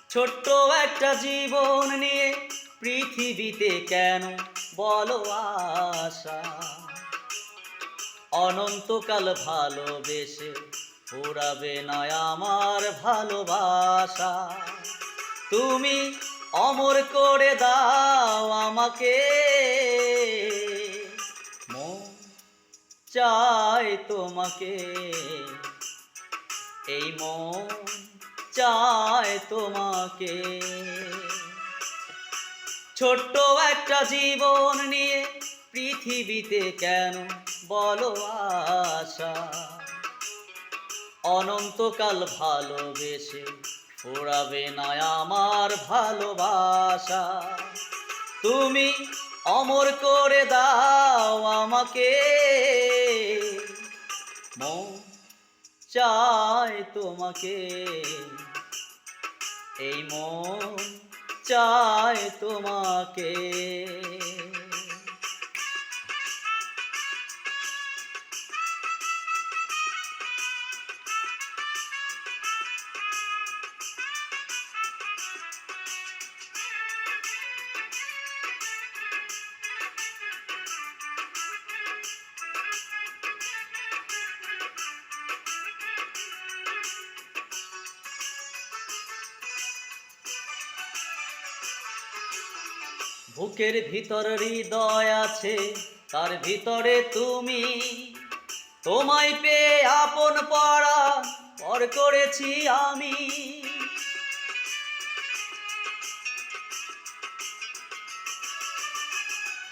ছোট্ট একটা জীবন নিয়ে পৃথিবীতে কেন বলো আশা? অনন্তকাল ভালোবেসে ফুরাবে না আমার ভালোবাসা। তুমি অমর করে দাও আমাকে, মন চায় তোমাকে, এই মন চায় তোমাকে। ছোট্ট একটা জীবন নিয়ে পৃথিবীতে কেন বলো আশা? অনন্তকাল ভালোবেসে ফুরাবে না আমার ভালোবাসা। তুমি অমর করে দাও আমাকে, মন চায় তোমাকে, এই মন চায় তোমাকে। বুকের ভিতর হৃদয় আছে, তার ভিতরে তুমি। তোমায় পেয়ে আপন পড়া পর করেছি আমি।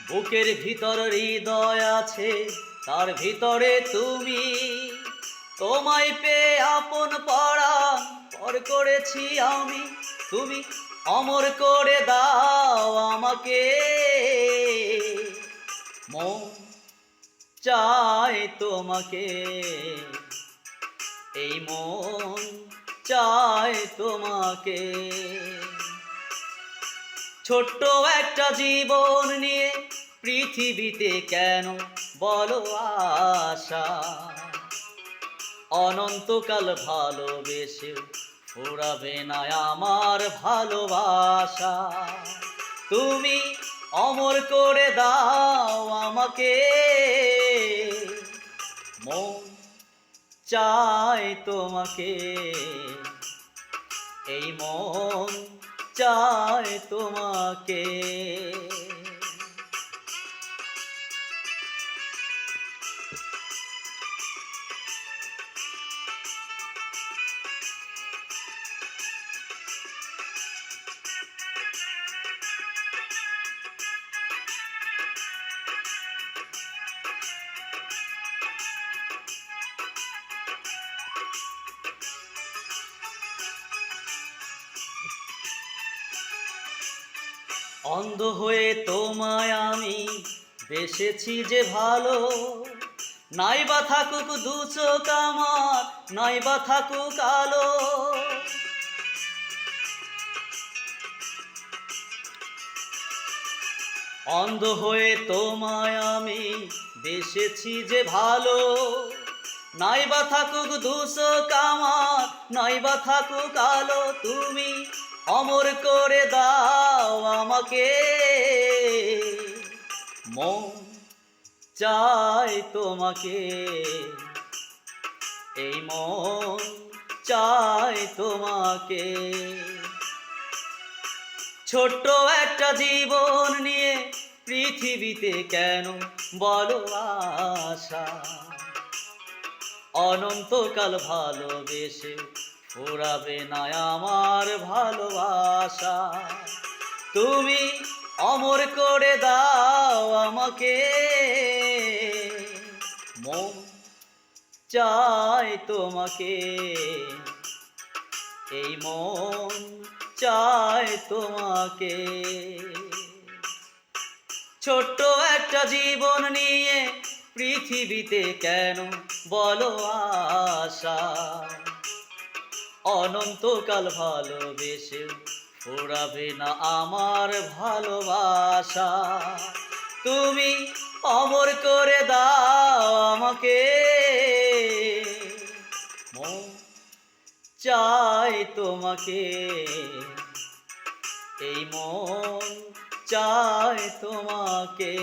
বুকের ভিতর হৃদয় আছে, তার ভিতরে তুমি। তোমায় পেয়ে আপন পড়া পর করেছি আমি। তুমি অমর করে দাও আমাকে, মন চায় তোমাকে, এই মন চায় তোমাকে। ছোট্ট একটা জীবন নিয়ে পৃথিবীতে কেন বলো আশা? অনন্তকাল ভালোবেসে ফুরাবে না আমার ভালোবাসা। তুমি অমর করে দাও আমাকে, মন চায় তোমাকে, এই মন চায় তোমাকে। অন্ধ হয়ে তোমায় আমি বেসেছি যে ভালো। নাই বা থাকুক দু চোখ আমার, নাই বা থাকুক আলো। অন্ধ হয়ে তোমায় আমি বেসেছি যে ভালো। নাই বা থাকুক দু চোখ আমার, নাই বা থাকুক আলো। তুমি অমর করে দাও আমাকে, মন চায় তোমাকে, এই মন চায় তোমাকে। ছোট্ট একটা জীবন নিয়ে পৃথিবীতে কেন বলো আশা? অনন্তকাল ভালোবেসে ফুরাবে না আমার ভালোবাসা। তুমি অমর করে দাও আমাকে, মন চায় তোমাকে, এই মন চায় তোমাকে। ছোট্ট একটা জীবন নিয়ে পৃথিবীতে কেন বলো আশা? অনন্তকাল ভালোবেসে ফুরাবে না আমার ভালোবাসা। তুমি অমর করে দাও আমাকে, মন চায় তোমাকে, এই মন চায় তোমাকে।